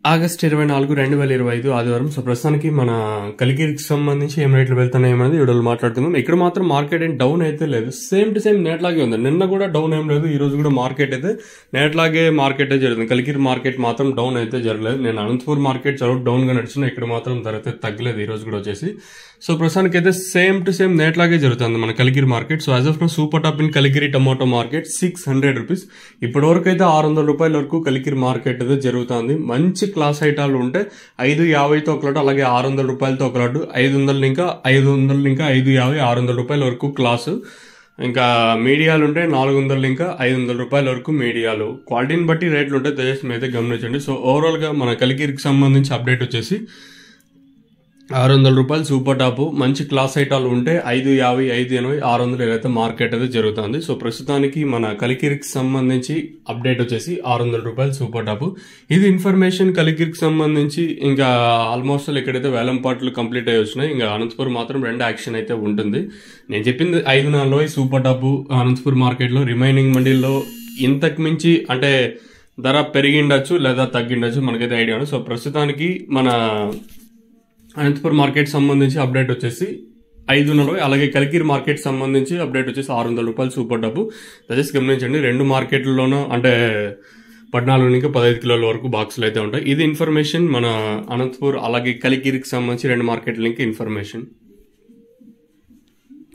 August 24, 2025 ఆదివారం. So ప్రస్తుతానికి మన కలికిరికి సంబంధించి ఏం రేట్లు వెళ్తున్నాయి అనేది వీడియోలో మాట్లాడుకుందాం. ఇక్కడ మాత్రం మార్కెట్ ఏం డౌన్ అయితే లేదు, సేమ్ టు సేమ్ నేట్లాగే ఉంది. నిన్న కూడా డౌన్ ఏం లేదు, ఈ రోజు కూడా మార్కెట్ అయితే నేట్లాగే మార్కెట్ జరుగుతుంది. కలికిరి మార్కెట్ మాత్రం డౌన్ అయితే జరగలేదు. నేను అనంతపూర్ మార్కెట్ చాలా డౌన్ గా నడిచిన, ఇక్కడ మాత్రం ధర అయితే తగ్గలేదు ఈ రోజు కూడా వచ్చేసి. సో ప్రస్తుతానికి అయితే సేమ్ టు సేమ్ నేట్లాగే జరుగుతుంది మన Kalikiri market. So as of now super top in Kalikiri tomato market 600 rupees. ఇప్పటి వరకు అయితే 600 రూపాయల వరకు కలికిరి మార్కెట్ అయితే జరుగుతుంది. మంచి క్లాస్ ఐటాలు ఉంటే 550తో ఒకలాటు, అలాగే 600 రూపాయలతో ఒకలాటు, 500 ఇంకా 550, 600 రూపాయల వరకు క్లాసు. ఇంకా మీడియాలు ఉంటే 400 ఇంకా 500 రూపాయల వరకు మీడియాలు. క్వాలిటీని బట్టి రేట్లు ఉంటాయి, దయచేసి అయితే గమనించండి. సో ఓవరాల్ గా మన కలికిరికి సంబంధించి అప్డేట్ వచ్చేసి 600 రూపాయలు సూపర్ టాప్, మంచి క్లాస్ ఐటాలు ఉంటే 550, 580, 600 ఏదైతే మార్కెట్ అయితే జరుగుతుంది. సో ప్రస్తుతానికి మన కలికిరికి సంబంధించి అప్డేట్ వచ్చేసి 600 రూపాయలు సూపర్ టాప్. ఇది ఇన్ఫర్మేషన్ కలికిరికి సంబంధించి. ఇంకా ఆల్మోస్ట్ ఇక్కడైతే వేలం పాటలు కంప్లీట్ అయ్యి వచ్చినాయి. ఇంకా అనంతపూర్ మాత్రం 2 యాక్షన్ అయితే ఉంటుంది. నేను చెప్పింది 540 సూపర్ టాప్ అనంతపూర్ మార్కెట్ లో. రిమైనింగ్ మండీల్లో ఇంతకు మించి అంటే ధర పెరిగిండొచ్చు లేదా తగ్గిండొచ్చు, మనకైతే ఐడియా ఉంది. సో ప్రస్తుతానికి మన అనంతపూర్ మార్కెట్ సంబంధించి అప్డేట్ వచ్చేసి 540, అలాగే కలికిరి మార్కెట్ సంబంధించి అప్డేట్ వచ్చేసి 600 రూపాయలు సూపర్ టాప్. దయచేసి గమనించండి, 2 మార్కెట్లలోనూ అంటే 14 నుంచి 15 కిలోల వరకు బాక్సులు అయితే ఉంటాయి. ఇది ఇన్ఫర్మేషన్ మన అనంతపూర్ అలాగే కలికిరికి సంబంధించి 2 మార్కెట్ల లింక్ ఇన్ఫర్మేషన్.